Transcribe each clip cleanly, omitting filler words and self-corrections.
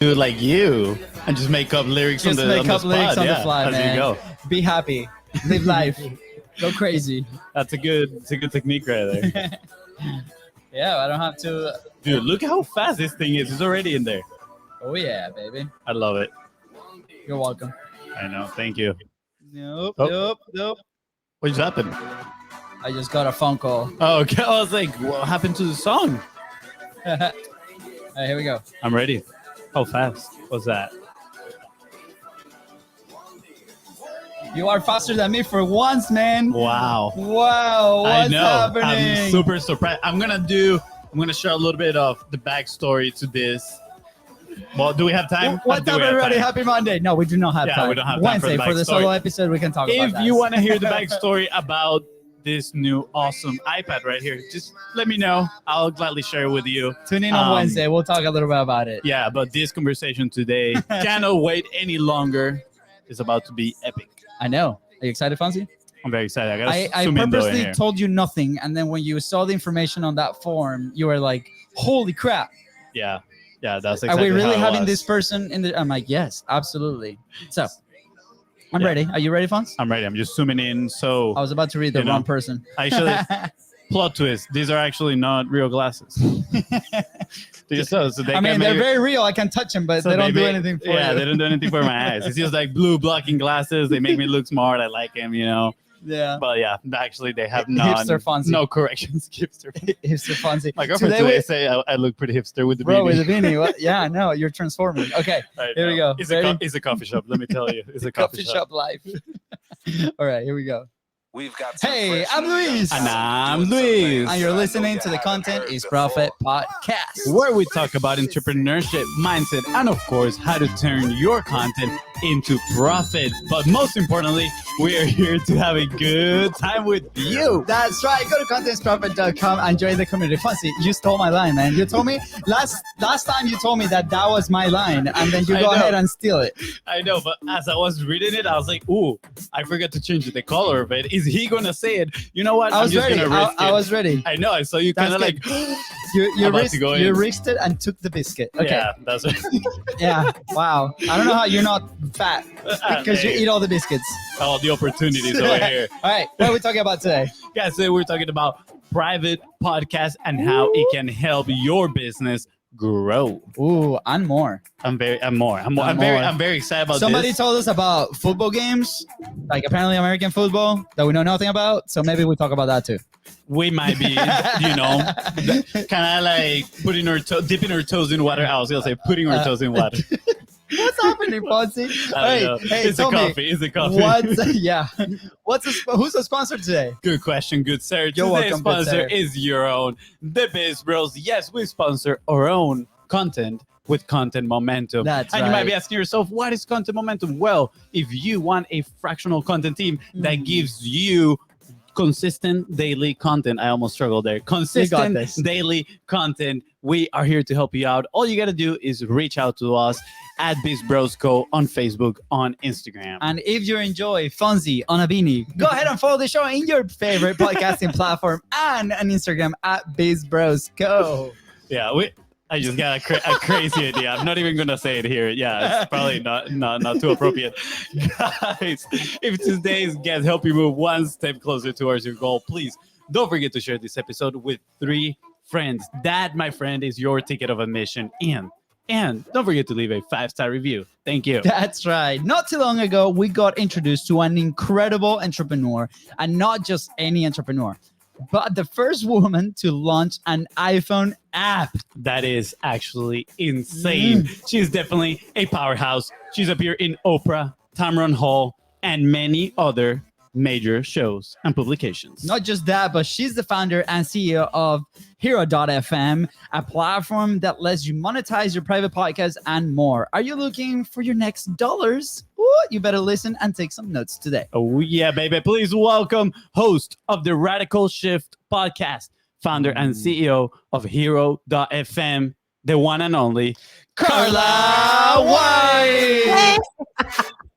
do it like you and just make up lyrics Just on the make up lyrics on the fly, as man. you go. Be happy. Live life. Go crazy. It's a good technique right there. Yeah, I don't have to. Dude, look how fast this thing is. It's already in there. Oh yeah, baby. I love it. You're welcome. I know. Thank you. Nope. Oh. What just happened? I just got a phone call. Oh, okay. I was like, what happened to the song? All right, here we go. I'm ready. How fast was that? You are faster than me for once, man. Wow. Wow. What's I know. happening? I'm super surprised. I'm gonna share a little bit of the backstory to this. Well, do we have time? What's up, everybody? Happy Monday. No, we do not have time. We don't have time Wednesday for the solo episode. We can talk about that. If you want to hear the backstory about this new awesome iPad right here, just let me know. I'll gladly share it with you. Tune in on Wednesday. We'll talk a little bit about it. Yeah, but this conversation today cannot wait any longer. It's about to be epic. I know. Are you excited, Fonzie? I'm very excited. I purposely told you nothing, and then when you saw the information on that form, you were like, "Holy crap!" Yeah, that's exactly. Are we really how it having was. this person in the? I'm like, yes, absolutely. So, I'm Yeah. ready. Are you ready, Fonz? I'm ready. I'm just zooming in. So I was about to read the wrong person. Actually, plot twist. These are actually not real glasses. So they they're very real. I can touch them, but they don't do anything for you. Yeah, they don't do anything for my eyes. It's just like blue blocking glasses. They make me look smart. I like them, Yeah. But yeah, actually they have Hipster Fonzie. no corrections. Hipster Fonzie. My girlfriend today say I look pretty hipster with the bro beanie. with the beanie. What? Yeah, no, you're transforming. Okay, here we go. It's a coffee shop. Let me tell you, it's a coffee shop life. All right, here we go. We've got Hey, I'm Luis. And I'm Luis. And you're listening to the Content is Profit podcast, where we talk about entrepreneurship, mindset, and of course, how to turn your content into profit. But most importantly, we are here to have a good time with you. That's right. Go to contentsprofit.com and join the community. Fonzie, you stole my line, man. You told me last time you told me that was my line, and then you go ahead and steal it. I know, but as I was reading it, I was like, ooh, I forgot to change the color of it. Is he going to say it? You know what? I was ready. I was ready. I know. I saw you kind of like... You risked it and took the biscuit. Okay. Yeah, that's right. Yeah. Wow. I don't know how you're not fat because you eat all the biscuits. All the opportunities over here. All right. What are we talking about today? Guys, today we're talking about private podcasts and how it can help your business grow. Ooh, and more. I'm very excited about Somebody this. told us about football games, like apparently American football that we know nothing about. So maybe we'll talk about that too. We might be, kind of like dipping our toes in water. I was gonna say putting our toes in water. What's happening, Fonzie? Hey, it's a coffee. It's a coffee. Who's the sponsor today? Good question, good sir. You're Today's welcome, sponsor is your own, the BIZBROS. Yes, we sponsor our own content with Content Momentum. That's and you might be asking yourself, what is Content Momentum? Well, if you want a fractional content team that gives you consistent daily content. I almost struggled there. Consistent daily content. We are here to help you out. All you got to do is reach out to us at BizBrosCo on Facebook, on Instagram. And if you enjoy Fonzie on a beanie, go ahead and follow the show in your favorite podcasting platform and on Instagram at BizBrosCo. Yeah, I just got a crazy idea. I'm not even going to say it here. Yeah, it's probably not too appropriate. Guys, if today's guest help you move one step closer towards your goal, please don't forget to share this episode with 3 friends. That, my friend, is your ticket of admission. And don't forget to leave a 5-star review. Thank you. That's right. Not too long ago, we got introduced to an incredible entrepreneur, and not just any entrepreneur, but the first woman to launch an iPhone app. That is actually insane. She's definitely a powerhouse. She's appeared in Oprah, Tamron Hall, and many other major shows and publications. Not just that, but she's the founder and CEO of Hero.fm, a platform that lets you monetize your private podcast and more. Are you looking for your next dollars? Ooh, you better listen and take some notes today. Oh, yeah, baby. Please welcome host of the Radical Shift podcast, founder and CEO of Hero.fm, the one and only Carla White.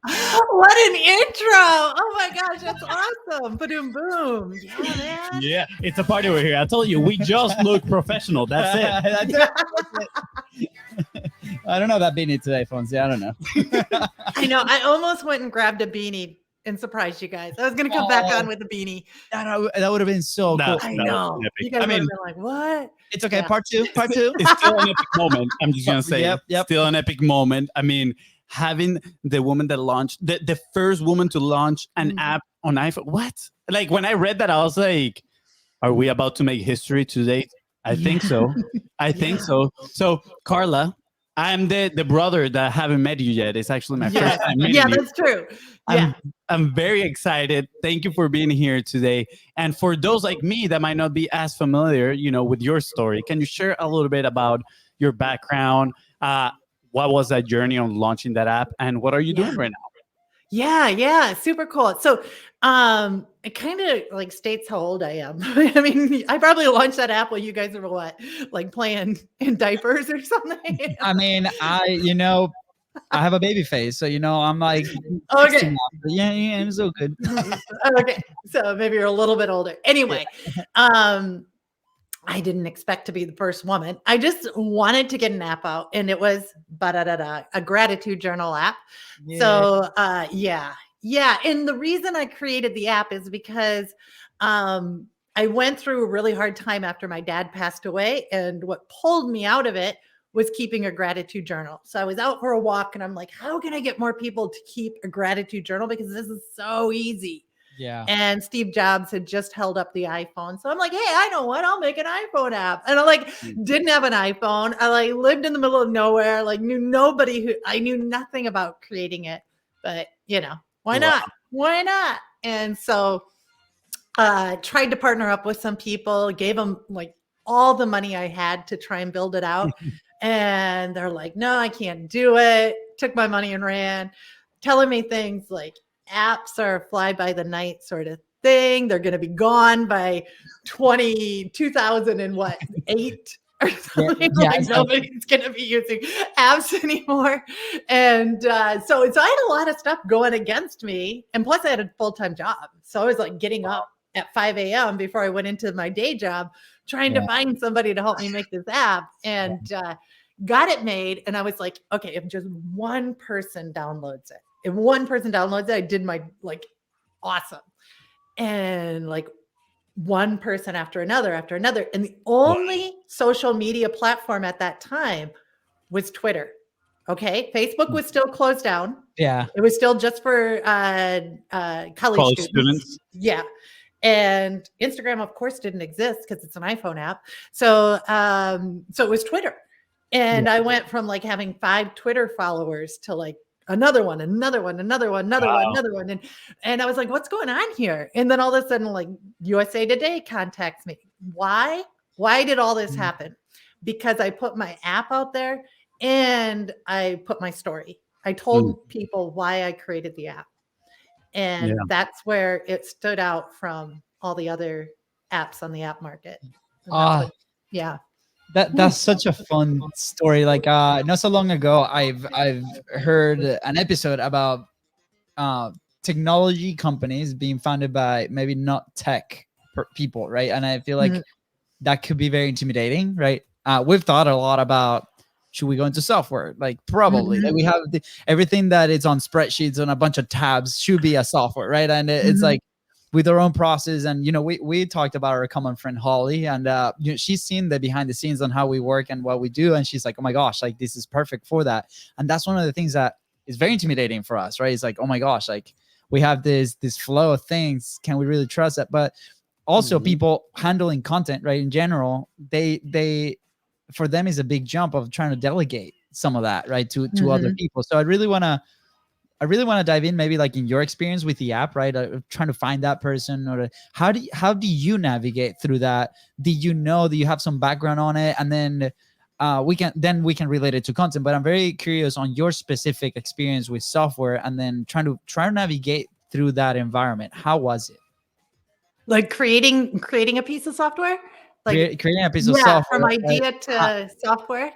What an intro! Oh my gosh, that's awesome! Boom, boom. Yeah, man. Yeah, it's a party over here. I told you, we just look professional. That's it. I don't know that beanie today, Fonzie. I don't know. I know. I almost went and grabbed a beanie and surprised you guys. I was going to come back on with a beanie. That would have been so That- cool. I that know. was epic. You guys I would have mean, been like, what? It's okay. Yeah. Part two. it's still an epic moment. I'm just gonna say, Yep. still an epic moment. I mean, having the woman that launched the first woman to launch an app on iPhone. What? Like when I read that, I was like, "Are we about to make history today?" I think so. I think so. So, Carla, I'm the brother that haven't met you yet. It's actually my first time meeting Yeah, you. that's true. Yeah. I'm very excited. Thank you for being here today. And for those like me that might not be as familiar, with your story, can you share a little bit about your background? What was that journey on launching that app, and what are you doing right now? Yeah, super cool. So, it kind of like states how old I am. I mean, I probably launched that app while you guys were what, like playing in diapers or something. I mean, I have a baby face, so I'm like, Okay. 60 now. Yeah, it's so good. Okay, so maybe you're a little bit older. Anyway, I didn't expect to be the first woman. I just wanted to get an app out, and it was a gratitude journal app. Yeah. So yeah. And the reason I created the app is because I went through a really hard time after my dad passed away, and what pulled me out of it was keeping a gratitude journal. So I was out for a walk, and I'm like, how can I get more people to keep a gratitude journal? Because this is so easy. Yeah. And Steve Jobs had just held up the iPhone. So I'm like, hey, I know what, I'll make an iPhone app. And I didn't have an iPhone. I lived in the middle of nowhere, knew nobody I knew nothing about creating it, but why not? Why not? And so tried to partner up with some people, gave them all the money I had to try and build it out. And they're like, no, I can't do it. Took my money and ran, telling me things like apps are a fly by the night sort of thing. They're going to be gone by 2008 or something. Nobody's going to be using apps anymore. And so I had a lot of stuff going against me. And plus I had a full-time job. So I was getting up at 5 a.m. before I went into my day job, trying to find somebody to help me make this app, and got it made. And I was like, okay, if just one person downloads it, I did my awesome. And one person after another. And the only social media platform at that time was Twitter. Okay. Facebook was still closed down. Yeah. It was still just for college students. Yeah. And Instagram, of course, didn't exist because it's an iPhone app. So it was Twitter. And I went from having 5 Twitter followers to another one. And I was like, what's going on here? And then all of a sudden, USA Today contacts me. Why did all this happen? Because I put my app out there and I put my story. I told people why I created the app. And that's where it stood out from all the other apps on the app market. That's such a fun story. Not so long ago, I've heard an episode about technology companies being founded by maybe not tech people, right? And I feel like that could be very intimidating, right? We've thought a lot about, should we go into software? Probably. We have everything that is on spreadsheets on a bunch of tabs should be a software, right? And it's with our own process. And we talked about our common friend Holly, and she's seen the behind the scenes on how we work and what we do, and she's like, oh my gosh, this is perfect for that. And that's one of the things that is very intimidating for us, right? It's oh my gosh, we have this flow of things, can we really trust that? But also people handling content, right, in general, they for them is a big jump of trying to delegate some of that, right, to other people. So I really want to dive in, maybe in your experience with the app, right? Trying to find that person, or how do you navigate through that? Do you have some background on it? And then we can relate it to content. But I'm very curious on your specific experience with software, and then trying to navigate through that environment. How was it? Creating a piece of software? Creating a piece of software. From idea to software.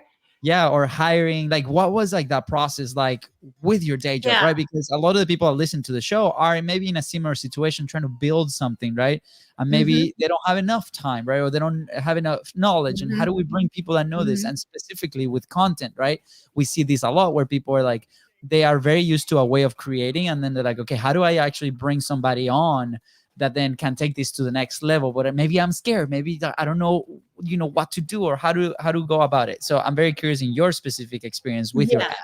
yeah, or hiring, like what was like that process like with your day job, Yeah. right? Because a lot of the people that listen to the show are maybe in a similar situation trying to build something, right? And maybe they don't have enough time, right? Or they don't have enough knowledge. And how do we bring people that know this? And specifically with content, right? We see this a lot where people are like, they are very used to a way of creating, and then they're like, okay, how do I actually bring somebody on that then can take this to the next level? But maybe I'm scared, maybe I don't know, what to do or how to go about it. So I'm very curious in your specific experience with your app.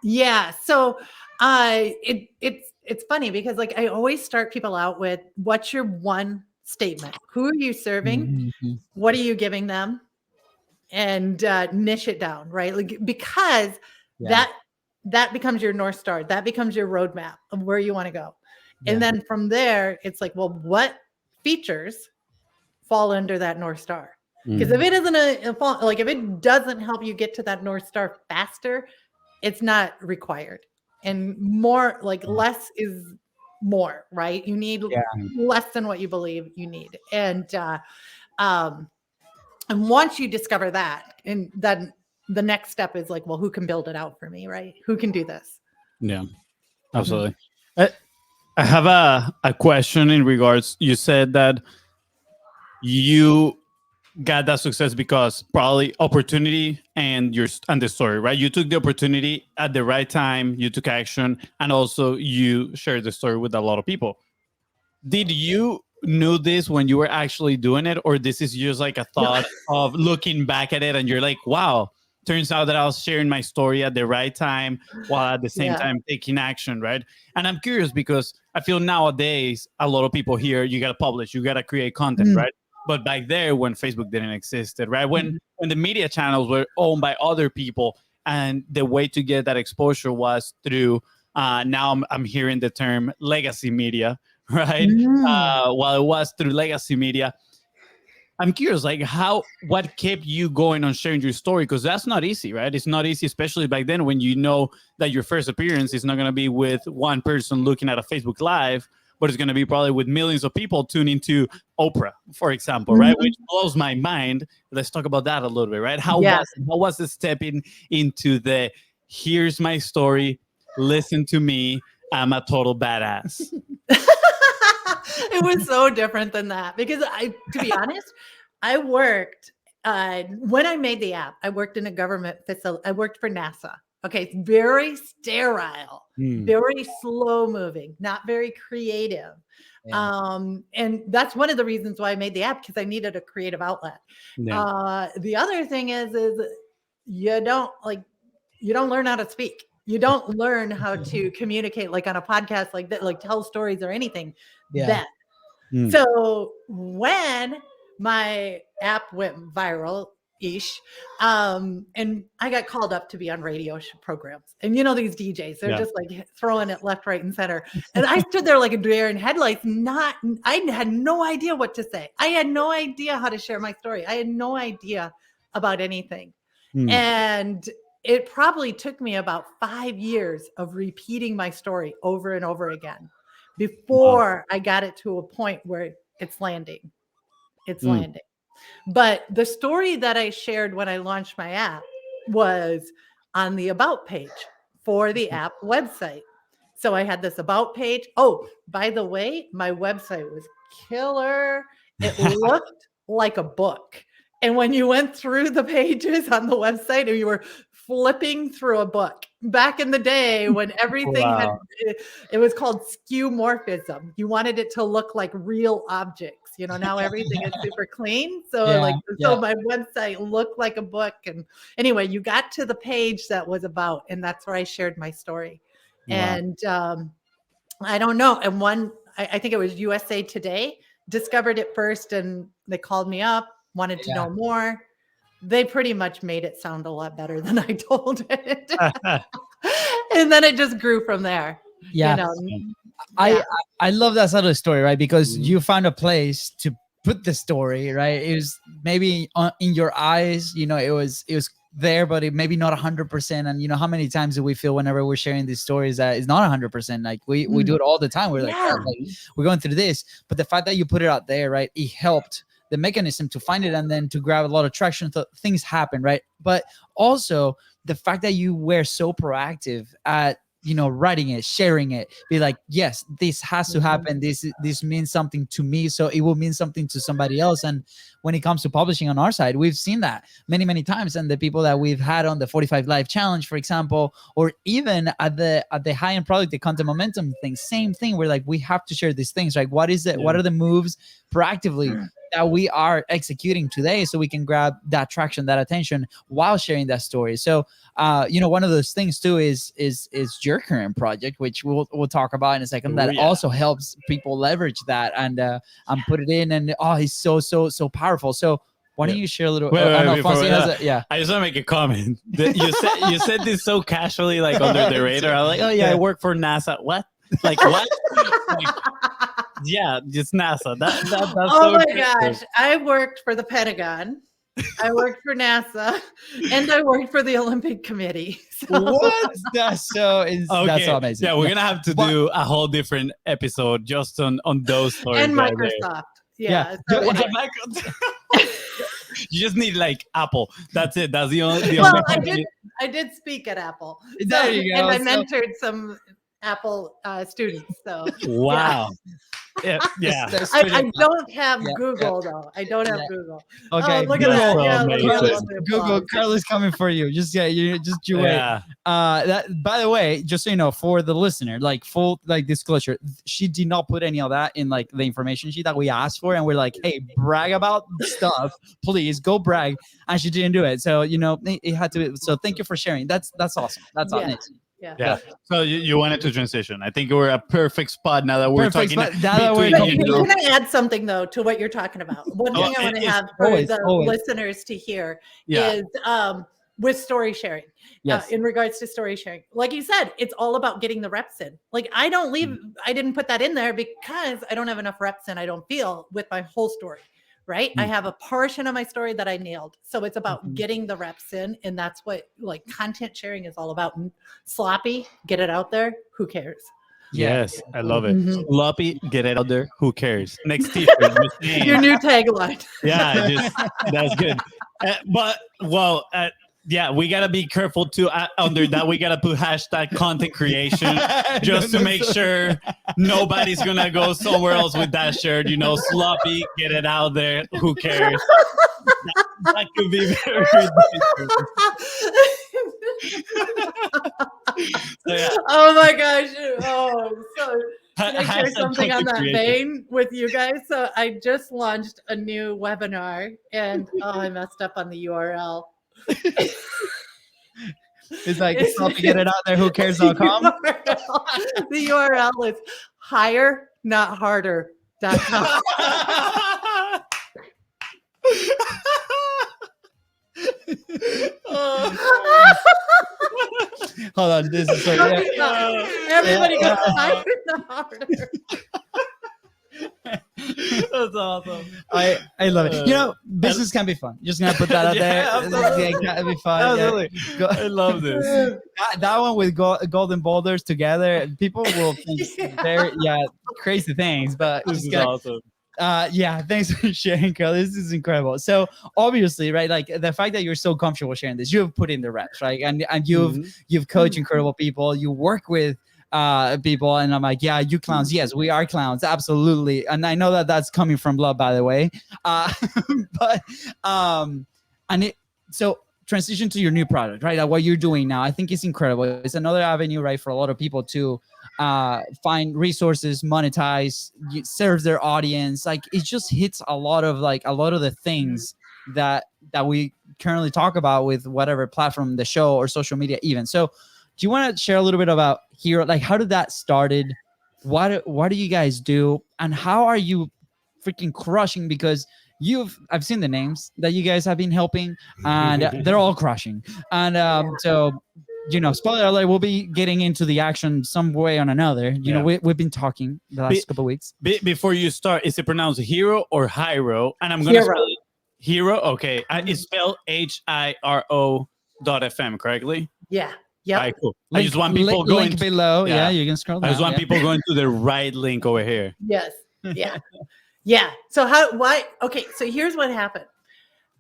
Yeah. So it's funny because like I always start people out with, what's your one statement? Who are you serving? What are you giving them? And niche it down, right? Like, because that becomes your North Star. That becomes your roadmap of where you want to go. And then from there, it's like, well, what features fall under that North Star? Because if it isn't if it doesn't help you get to that North Star faster, it's not required. And more, like less is more, right? You need less than what you believe you need. And once you discover that, and then the next step is like, well, who can build it out for me, right? Who can do this? Yeah, absolutely. I have a question in regards. You said that you got that success because probably opportunity and the story, right? You took the opportunity at the right time, you took action, and also you shared the story with a lot of people. Did you knew this when you were actually doing it, or this is just like a thought of looking back at it and you're like, wow, turns out that I was sharing my story at the right time while at the same time taking action, right? And I'm curious because I feel nowadays a lot of people here, you got to publish, you got to create content, right? But back there when Facebook didn't exist, right? When the media channels were owned by other people, and the way to get that exposure was through, now I'm hearing the term legacy media, right? While it was through legacy media, I'm curious, like what kept you going on sharing your story? Because that's not easy, right? It's not easy, especially back then when you know that your first appearance is not going to be with one person looking at a Facebook Live, but it's going to be probably with millions of people tuning to Oprah, for example, right? Which blows my mind. Let's talk about that a little bit, right? How was it stepping into the, here's my story, listen to me, I'm a total badass? It was so different than that because to be honest, I worked, when I made the app, I worked in a government facility. I worked for NASA. Okay. It's very sterile, very slow moving, not very creative. And that's one of the reasons why I made the app, because I needed a creative outlet. The other thing is you don't learn how to speak. You don't learn how to communicate like on a podcast like that, like tell stories or anything. So when my app went viral-ish, and I got called up to be on radio programs, and these DJs, they're just like throwing it left, right, and center. And I stood there like a deer in headlights. I had no idea what to say. I had no idea how to share my story. I had no idea about anything. And it probably took me about 5 years of repeating my story over and over again before I got it to a point where it's landing. It's landing. But the story that I shared when I launched my app was on the about page for the app website. So I had this about page. Oh, by the way, my website was killer. It looked like a book. And when you went through the pages on the website, and you were flipping through a book back in the day when everything it was called skeuomorphism. You wanted it to look like real objects. Now everything is super clean. So so my website looked like a book. And anyway, you got to the page that was about, and that's where I shared my story. And I don't know. And I think it was USA Today discovered it first, and they called me up, wanted to know more. They pretty much made it sound a lot better than I told it. And then it just grew from there. I love that side of the story, right? Because you found a place to put the story, right? It was maybe in your eyes, it was there, but it maybe not 100%. And how many times do we feel whenever we're sharing these stories that it's not 100%? Like we do it all the time. We're like, we're going through this, but the fact that you put it out there, right? It helped the mechanism to find it and then to grab a lot of traction. So things happen, right? But also the fact that you were so proactive at, writing it, sharing it, be like, yes, this has to happen. This means something to me, so it will mean something to somebody else. And when it comes to publishing on our side, we've seen that many, many times. And the people that we've had on the 45 Live Challenge, for example, or even at the high-end product, the content momentum thing, same thing. We're like, we have to share these things. Like, what is it? What are the moves proactively that we are executing today so we can grab that traction, that attention while sharing that story? So one of those things too is your current project, which we'll talk about in a second, that also helps people leverage that and put it in, and it's so powerful. So why don't you share a little? I just want to make a comment. You said this so casually, like under the radar. I'm like, oh yeah, I work for NASA. What? Like what? Yeah, just NASA. That's oh my gosh. I worked for the Pentagon. I worked for NASA, and I worked for the Olympic Committee. So. What? That's so amazing. Yeah, we're gonna have to do a whole different episode just on those stories. And Microsoft. Yeah. So you just need like Apple. That's it. That's the only. Well, I did speak at Apple. There you go. And I mentored some Apple students. So wow. Yeah. I don't have Google though. I don't have Google. Okay. Oh, look at that. Google. Carla's coming for you. Just wait. That, by the way, just so you know, for the listener, like full disclosure, she did not put any of that in like the information sheet that we asked for, and we're like, hey, brag about stuff, please go brag, and she didn't do it. So it had to. So thank you for sharing. That's awesome. That's amazing. Yeah. So you wanted to transition. I think we're a perfect spot now that we're talking. Can I add something though to what you're talking about? One thing I want to have for the listeners to hear is with story sharing. In regards to story sharing, like you said, it's all about getting the reps in. Like I didn't put that in there because I don't have enough reps in. I don't feel with my whole story. Right. I have a portion of my story that I nailed. So it's about getting the reps in. And that's what like content sharing is all about. Sloppy, get it out there. Who cares? Yes, I love it. Sloppy, get it out there. Who cares? Next t-shirt. Your new tagline. Yeah, that's good. Yeah, we gotta be careful too. Under that, we gotta put hashtag content creation just to make sure nobody's gonna go somewhere else with that shirt. Sloppy, get it out there. Who cares? That could be very dangerous. Oh my gosh! So can I share something on that vein with you guys? So I just launched a new webinar, and I messed up on the URL. It's like sloppy, get it out there. Who cares.com. The URL is higher, not harder.com. Hold on, this is everybody goes higher, not harder. That's awesome. I love it. Business can be fun. Just gonna put that out there. Absolutely. It can be fun. Absolutely. I love this. That one with golden boulders together, people will think very crazy things. But this is awesome. Thanks for sharing, Carl. This is incredible. So obviously, right, like the fact that you're so comfortable sharing this, you have put in the reps, right? And you've coached incredible people. You work with people, and I'm like, yeah, you clowns. Yes, we are clowns, absolutely. And I know that that's coming from love, by the way. So transition to your new product, right? What you're doing now, I think is incredible. It's another avenue, right, for a lot of people to find resources, monetize, serve their audience. Like it just hits a lot of the things that we currently talk about with whatever platform, the show or social media even. So do you want to share a little bit about Hero? Like, how did that started? What do you guys do? And how are you freaking crushing? Because I've seen the names that you guys have been helping, and they're all crushing. And so, spoiler alert, we'll be getting into the action some way or another. We've been talking the last couple of weeks. Before you start, is it pronounced Hero or Hyro? And I'm going to spell it Hero. Okay. It's spelled HIRO.FM, correctly? Yeah. Yeah. Right, cool. I just want people going below. Yeah, you can scroll down. I just want people going to the right link over here. Yes. Yeah. Yeah. So okay, so here's what happened.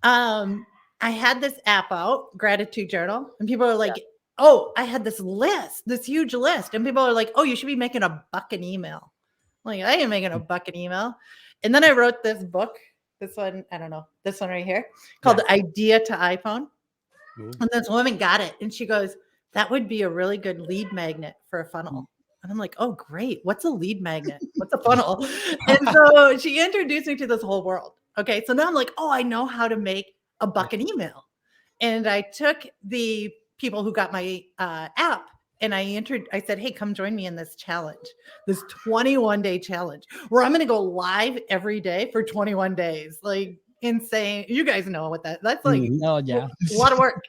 I had this app out, gratitude journal, and people are like, oh, I had this list, this huge list. And people are like, oh, you should be making $1 an email. I'm like, I ain't making $1 an email. And then I wrote this book, this one, I don't know, this one right here, called Idea to iPhone. Ooh. And this woman got it. And she goes, that would be a really good lead magnet for a funnel. And I'm like, oh, great. What's a lead magnet? What's a funnel? And so she introduced me to this whole world. Okay. So now I'm like, oh, I know how to make $1 an email. And I took the people who got my app and I said, hey, come join me in this challenge, this 21-day challenge where I'm going to go live every day for 21 days. Like insane. You guys know what that's like. Oh, yeah. A lot of work.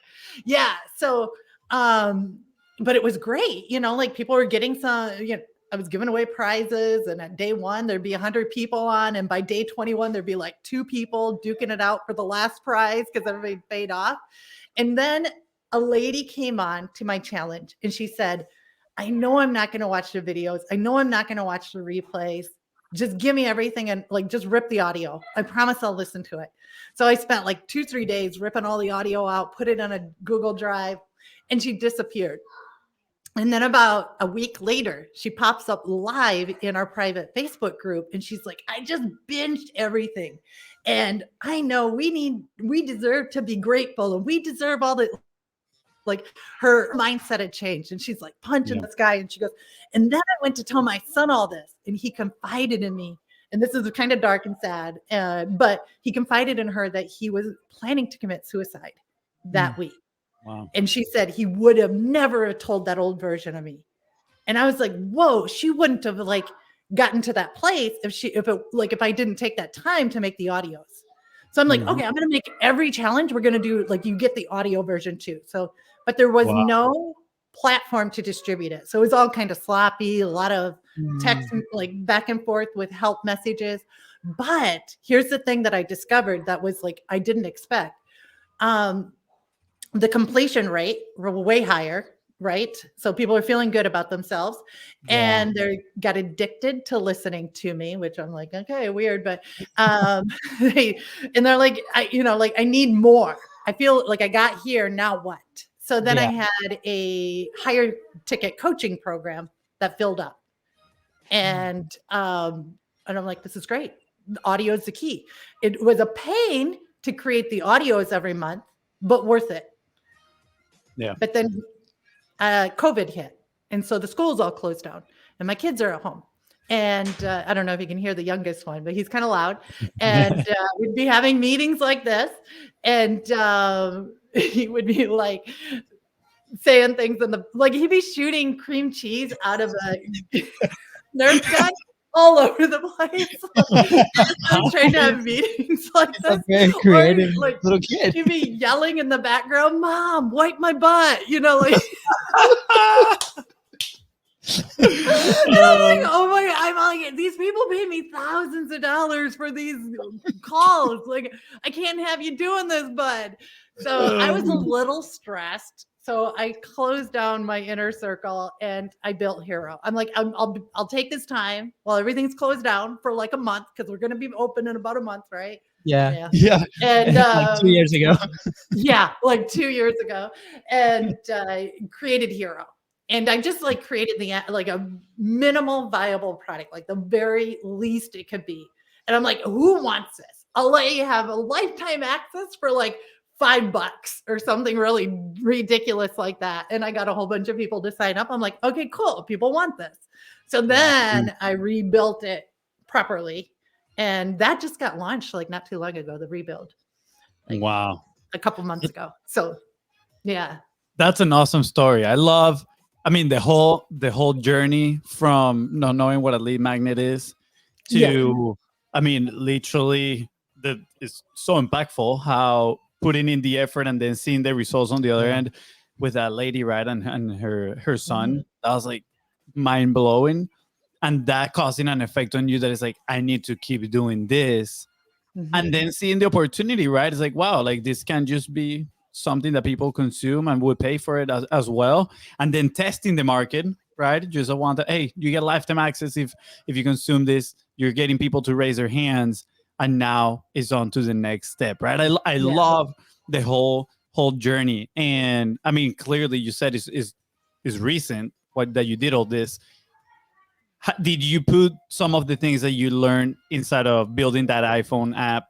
Yeah. So, but it was great. You know, like people were getting some, I was giving away prizes, and at day 1, there'd be 100 people on. And by day 21, there'd be like 2 people duking it out for the last prize because everybody paid off. And then a lady came on to my challenge and she said, I know I'm not going to watch the videos. I know I'm not going to watch the replays. Just give me everything and like just rip the audio. I promise I'll listen to it. So I spent like 2-3 days ripping all the audio out, put it on a Google Drive, and she disappeared. And then about a week later, she pops up live in our private Facebook group. And she's like, I just binged everything. And I know we deserve to be grateful. And we deserve all the, like her mindset had changed. And she's like punching the sky. And she goes, and then I went to tell my son all this. And he confided in me. And this is kind of dark and sad. But he confided in her that he was planning to commit suicide that week. Wow. And she said he would have never told that old version of me. And I was like, whoa, she wouldn't have like gotten to that place if I didn't take that time to make the audios. So I'm like, okay, I'm going to make every challenge. We're going to do like, you get the audio version too. So, but there was no platform to distribute it. So it was all kind of sloppy, a lot of text, like back and forth with help messages. But here's the thing that I discovered that was like, I didn't expect. The completion rate were way higher, right? So people are feeling good about themselves and they got addicted to listening to me, which I'm like, okay, weird. But, and they're like, I need more. I feel like I got here. Now what? So then I had a higher ticket coaching program that filled up. And I'm like, this is great. The audio is the key. It was a pain to create the audios every month, but worth it. Yeah. But then COVID hit. And so the schools all closed down and my kids are at home. And I don't know if you can hear the youngest one, but he's kind of loud. And we'd be having meetings like this. And he would be like saying things he'd be shooting cream cheese out of a Nerf gun all over the place. I'm trying to have meetings like this. Very creative little kid. He'd be yelling in the background, Mom, wipe my butt. And I'm like, oh my, I'm like, these people pay me thousands of dollars for these calls. Like, I can't have you doing this, bud. So I was a little stressed. So I closed down my inner circle and I built Hero. I'm like, I'll take this time while everything's closed down for like a month because we're going to be open in about a month, right? Yeah. And like 2 years ago. Yeah, like 2 years ago, and created Hero. And I just like created like a minimal viable product, like the very least it could be. And I'm like, who wants this? I'll let you have a lifetime access for like $5 or something really ridiculous like that. And I got a whole bunch of people to sign up. I'm like, okay, cool. People want this. So then I rebuilt it properly. And that just got launched like not too long ago, the rebuild. Like, wow. A couple months ago. So yeah. That's an awesome story. The whole journey from not knowing what a lead magnet is to, literally that is so impactful how putting in the effort and then seeing the results on the other end with that lady, right? And her son, that was like mind blowing. And that causing an effect on you that is like, I need to keep doing this. And then seeing the opportunity, right? It's like, wow, like this can just be something that people consume and would pay for it as well. And then testing the market, right? Just want to, hey, you get lifetime access if you consume this. You're getting people to raise their hands, and now it's on to the next step, right? I Yeah. love the whole journey, and I mean, clearly you said is recent that you did all this. Did you put some of the things that you learned inside of building that iPhone app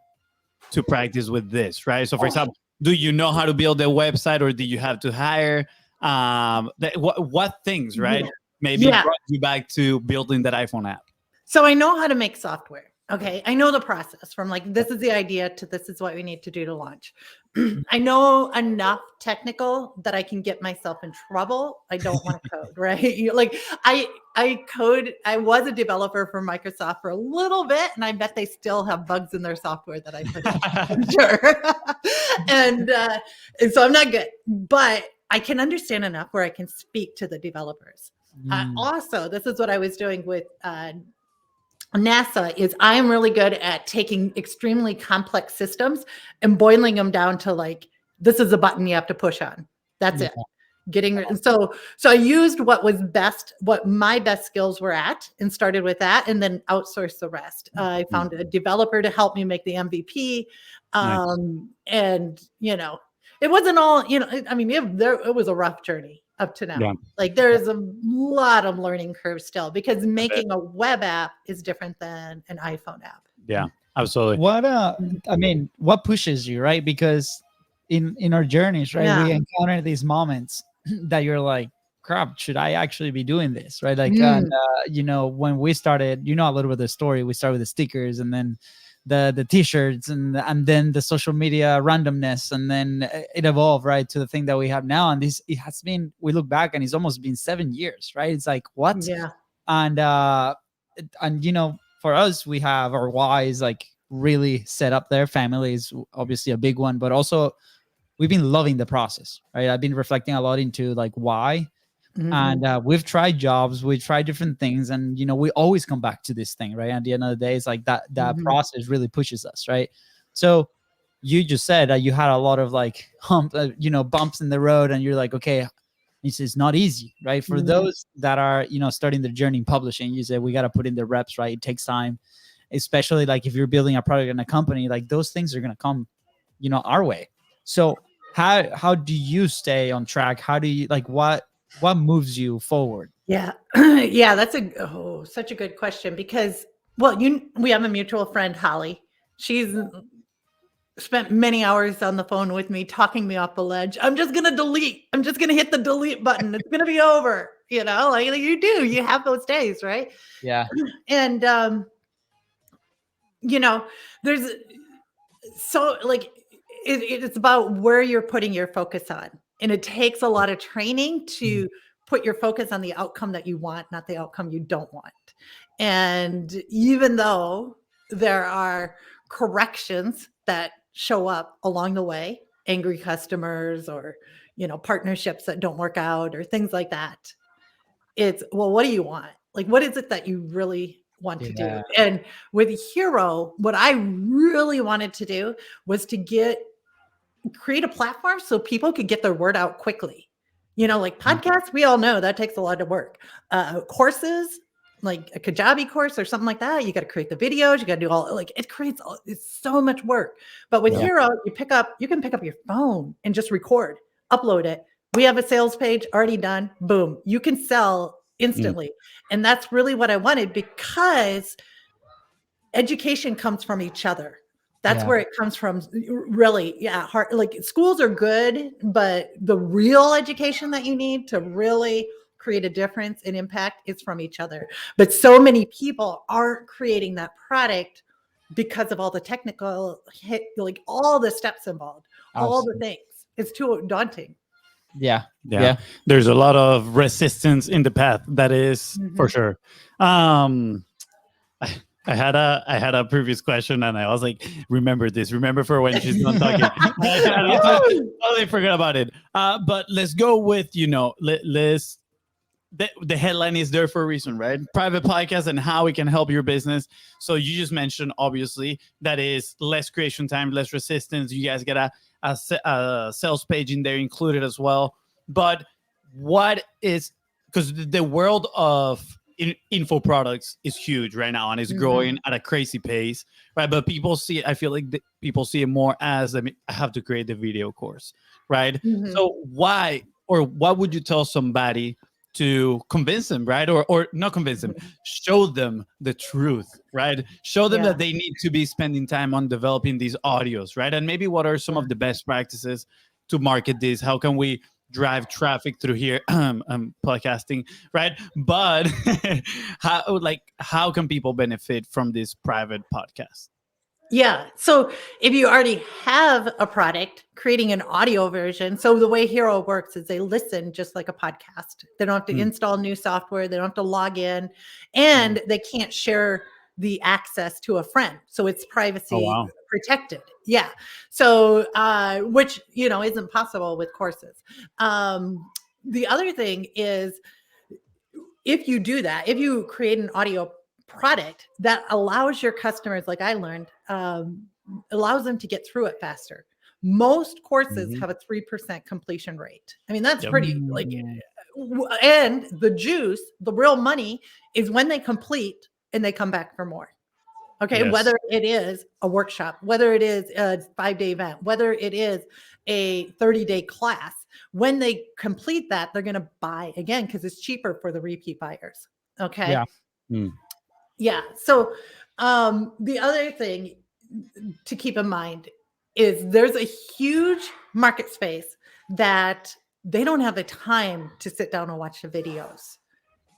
to practice with this, right? So, for example, do you know how to build a website, or do you have to hire? What things, right? Yeah. Maybe Yeah. brought you back to building that iPhone app. So I know how to make software. Okay. I know the process from like, this is the idea to this is what we need to do to launch. I know enough technical that I can get myself in trouble. I don't want to code, right? Like I code, I was a developer for Microsoft for a little bit, and I bet they still have bugs in their software that I put in. I'm sure. and so I'm not good, but I can understand enough where I can speak to the developers. Also, this is what I was doing with NASA is I'm really good at taking extremely complex systems and boiling them down to like, this is a button you have to push on. That's it. So I used what was best, what my best skills were at, and started with that, and then outsourced the rest. I found a developer to help me make the MVP. And it wasn't all, I mean, it was a rough journey up to now. Like there's a lot of learning curve still, because making a web app is different than an iPhone app. Yeah, absolutely. What pushes you, right? Because in our journeys, right, we encounter these moments that you're like, crap, should I actually be doing this, right? Like, when we started, a little bit of the story, we started with the stickers, and then the t-shirts, and then the social media randomness, and then it evolved right to the thing that we have now. And it has been, we look back and it's almost been 7 years, right? It's like, what? Yeah. And for us, we have our whys like really set up there. Family is obviously a big one, but also we've been loving the process, right? I've been reflecting a lot into like why. And we've tried jobs, we tried different things, and we always come back to this thing, right? At the end of the day, it's like that process really pushes us, right? So you just said that you had a lot of like bumps in the road, and you're like, okay, it's not easy, right? For those that are starting their journey in publishing, you said we got to put in the reps, right? It takes time, especially like if you're building a product in a company, like those things are gonna come our way. So how do you stay on track? How do you like what moves you forward? Yeah. Yeah, that's such a good question, because we have a mutual friend, Holly. She's spent many hours on the phone with me, talking me off the ledge. I'm just gonna delete. I'm just gonna hit the delete button. It's gonna be over. Like you have those days, right? Yeah. And there's so like it's about where you're putting your focus on. And it takes a lot of training to put your focus on the outcome that you want, not the outcome you don't want. And even though there are corrections that show up along the way, angry customers or, partnerships that don't work out or things like that, it's, well, what do you want? Like, what is it that you really want to do? And with Hero, what I really wanted to do was to create a platform so people could get their word out quickly. Like podcasts, we all know that takes a lot of work. Courses, like a Kajabi course or something like that, you got to create the videos, you got to do all, like it's so much work. But with Hero, you can pick up your phone and just record, upload it. We have a sales page already done. Boom. You can sell instantly. And that's really what I wanted, because education comes from each other. That's where it comes from, really. Hard, like schools are good, but the real education that you need to really create a difference and impact is from each other. But so many people aren't creating that product because of all the technical, like all the steps involved, all the things. It's too daunting. Yeah. There's a lot of resistance in the path. That is for sure. I had a previous question, and I was like, remember for when she's done talking. I totally forgot about it. But let's go with, the headline is there for a reason, right? Private podcast and how it can help your business. So you just mentioned, obviously, that is less creation time, less resistance. You guys get a sales page in there included as well. But what is because the world of info products is huge right now and it's growing at a crazy pace, right? But people see it, I feel like people see it more as, I have to create the video course, right? So why, or what would you tell somebody to convince them, right? Or not convince them, show them the truth, right? Show them that they need to be spending time on developing these audios, right? And maybe what are some of the best practices to market this? How can we drive traffic through here, podcasting, right? But how can people benefit from this private podcast? Yeah. So if you already have a product, creating an audio version. So the way Hero works is they listen just like a podcast. They don't have to install new software. They don't have to log in, and they can't share the access to a friend. So it's privacy protected. Yeah. So, which, isn't possible with courses. The other thing is, if you do that, if you create an audio product that allows your customers, like I learned, allows them to get through it faster. Most courses have a 3% completion rate. I mean, that's pretty and the juice, the real money is when they complete and they come back for more. Okay. Yes. Whether it is a workshop, whether it is a 5-day event, whether it is a 30-day class, when they complete that, they're going to buy again because it's cheaper for the repeat buyers. Okay. Yeah. Yeah. So the other thing to keep in mind is there's a huge market space that they don't have the time to sit down and watch the videos.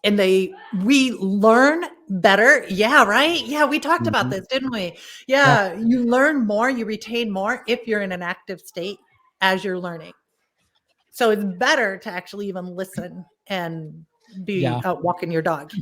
And we learn better. Yeah, right. Yeah, we talked about this, didn't we? Yeah, you learn more, you retain more if you're in an active state as you're learning. So it's better to actually even listen and be out walking your dog.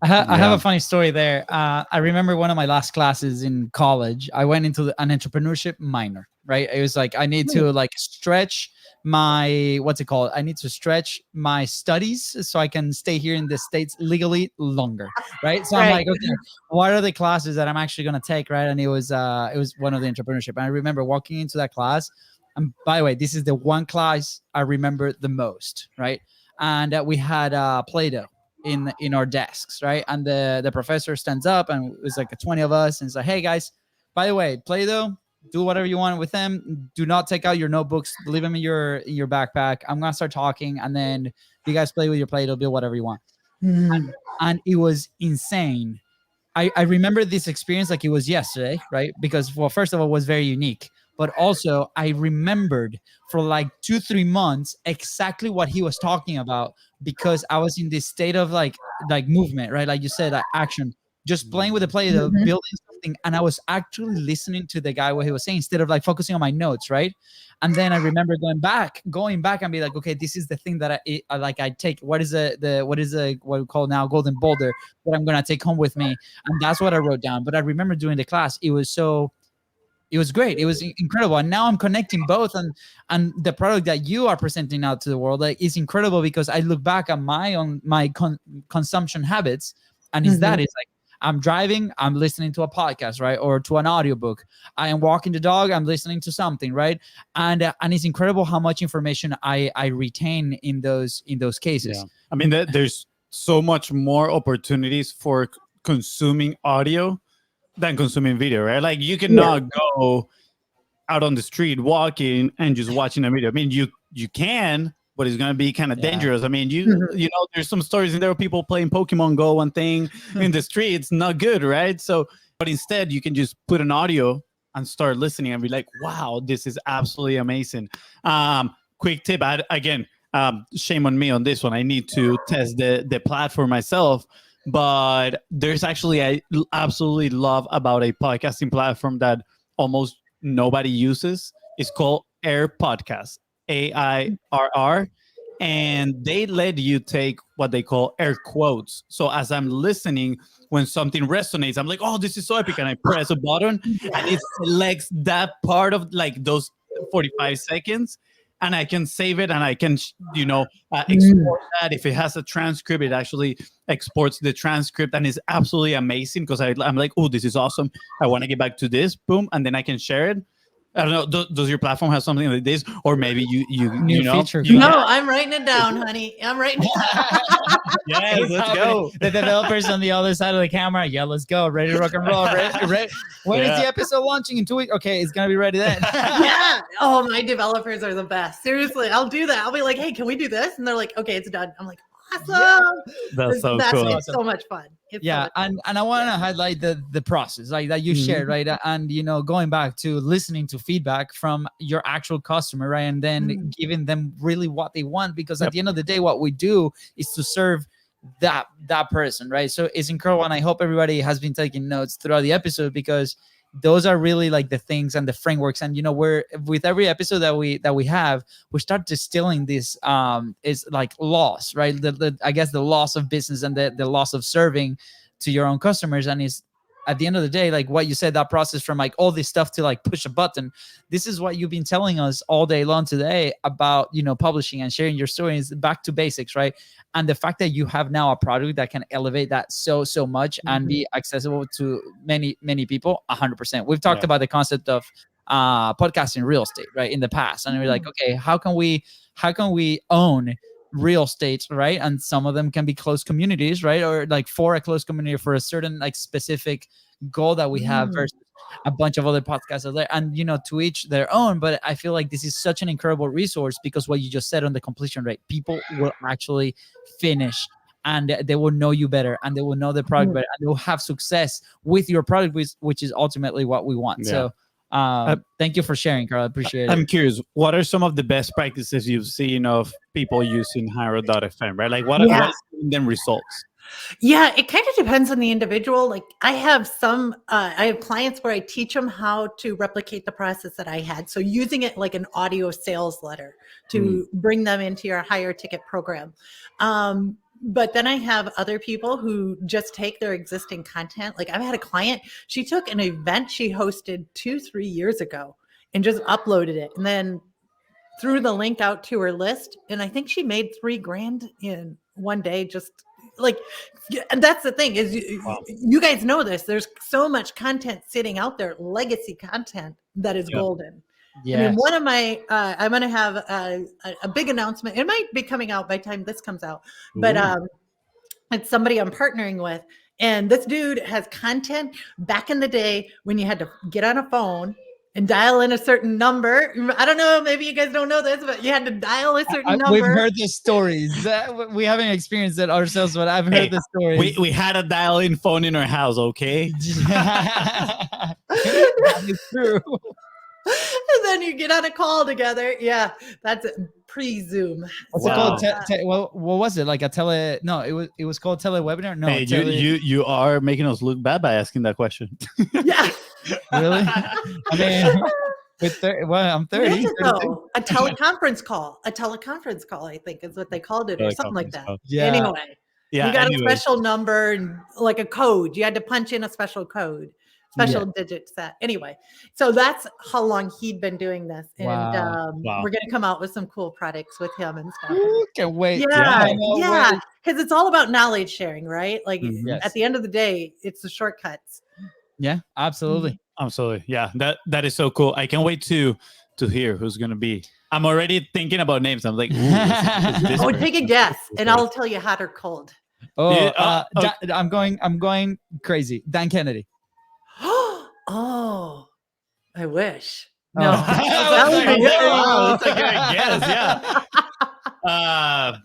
I have a funny story there. I remember one of my last classes in college. I went into an entrepreneurship minor, right? It was like, I need to stretch my, I need to stretch my studies so I can stay here in the States legally longer, right? So I'm like, okay, what are the classes that I'm actually going to take, right? And it was one of the entrepreneurship. And I remember walking into that class. And by the way, this is the one class I remember the most, right? And we had Play-Doh in our desks, right? And the professor stands up, and it was like 20 of us, and it's like, hey guys, by the way, Play-Doh, do whatever you want with them. Do not take out your notebooks. Leave them in your backpack. I'm gonna start talking, and then you guys play with your Play-Doh, do whatever you want. And it was insane. I remember this experience like it was yesterday, right? Because, well, first of all, it was very unique. But also, I remembered for like 2-3 months exactly what he was talking about, because I was in this state of like movement, right? Like you said, like action, just playing with the Play-Doh, building something. And I was actually listening to the guy, what he was saying, instead of like focusing on my notes, right? And then I remember going back and be like, okay, this is the thing that I take. What is what we call now golden boulder that I'm going to take home with me. And that's what I wrote down. But I remember during the class, it was great. It was incredible. And now I'm connecting both, and the product that you are presenting out to the world is incredible, because I look back at my consumption habits, and it's like, I'm driving, I'm listening to a podcast, right? Or to an audiobook. I am walking the dog, I'm listening to something, right? And it's incredible how much information I retain in those cases. Yeah. I mean, there's so much more opportunities for consuming audio than consuming video, right? Like you cannot go out on the street walking and just watching a video. I mean, you can, but it's going to be kind of dangerous. I mean, you know, there's some stories in there of people playing Pokemon Go, one thing in the street. It's not good, right? So, but instead you can just put an audio and start listening and be like, wow, this is absolutely amazing. Quick tip, again, shame on me on this one. I need to test the platform myself. But there's actually, I absolutely love about a podcasting platform that almost nobody uses. It's called Air Podcast, AIRR. And they let you take what they call air quotes. So as I'm listening, when something resonates, I'm like, oh, this is so epic. And I press a button and it selects that part of like those 45 seconds. And I can save it, and I can, export that. If it has a transcript, it actually exports the transcript, and it's absolutely amazing, because I'm like, oh, this is awesome. I want to get back to this, boom, and then I can share it. I don't know. Does your platform have something like this, or maybe New you know? feature. You, No, I'm writing it down, honey. I'm writing it down. yes, It's let's happening. go. The developers on the other side of the camera. Yeah, let's go. Ready to rock and roll. Ready. When is Yeah. the episode launching? In 2 weeks? Okay, it's gonna be ready then. Yeah. Oh, my developers are the best. Seriously, I'll do that. I'll be like, hey, can we do this? And they're like, okay, it's done. I'm like, awesome. That's so cool. It's so much fun. It's so Yeah, much fun. and I want to highlight the process like that you shared, right? And going back to listening to feedback from your actual customer, right? And then giving them really what they want, because at the end of the day, what we do is to serve that person, right? So it's incredible, and I hope everybody has been taking notes throughout the episode, because those are really like the things and the frameworks. And we're with every episode that we have, we start distilling this is like loss, right? I guess the loss of business and the loss of serving to your own customers. And is at the end of the day, like what you said, that process from like all this stuff to like push a button. This is what you've been telling us all day long today about, publishing and sharing your stories, back to basics, right? And the fact that you have now a product that can elevate that so much and be accessible to many, many people, 100%. We've talked about the concept of podcasting real estate, right, in the past. And we're like, okay, how can we own real estate, right? And some of them can be closed communities, right? Or like for a closed community for a certain like specific goal that we have versus a bunch of other podcasts out there. And to each their own. But I feel like this is such an incredible resource, because what you just said on the completion rate, people will actually finish and they will know you better, and they will know the product better, and they will have success with your product, which is ultimately what we want. So thank you for sharing, Carla. I appreciate it. I'm curious, what are some of the best practices you've seen of people using Hiro.fm, right? Like what is giving them results? Yeah, it kind of depends on the individual. Like I have I have clients where I teach them how to replicate the process that I had. So using it like an audio sales letter to bring them into your higher ticket program. But then I have other people who just take their existing content. Like I've had a client, she took an event she hosted 2-3 years ago and just uploaded it, and then threw the link out to her list. And I think she made $3,000 in one day. Just like, and that's the thing is you guys know this. There's so much content sitting out there, legacy content that is golden. Yeah. I mean, one of my, I'm going to have a big announcement. It might be coming out by the time this comes out, but it's somebody I'm partnering with. And this dude has content back in the day when you had to get on a phone and dial in a certain number. I don't know, maybe you guys don't know this, but you had to dial a certain number. We've heard the stories. We haven't experienced it ourselves, but I've heard the stories. We had a dial-in phone in our house, okay? That is true. And then you get on a call together. Yeah, that's pre-Zoom. What's it called? What was it? Like a tele? No, it was called telewebinar. No, hey, you are making us look bad by asking that question. Yeah, really? I mean, I'm 30. A teleconference call. I think is what they called it, or something like that. Yeah. Anyway, you got a special number and like a code. You had to punch in a special code. Special digit set. Anyway, so that's how long he'd been doing this. And we're going to come out with some cool products with him and stuff. Ooh, can't wait. Yeah. Because it's all about knowledge sharing, right? Like at the end of the day, it's the shortcuts. Yeah, absolutely. Absolutely. Yeah, that is so cool. I can't wait to hear who's going to be. I'm already thinking about names. I'm like, ooh, take a guess and I'll tell you hot or cold. I'm going crazy. Dan Kennedy. Oh, I wish. No, that would be that's a good guess.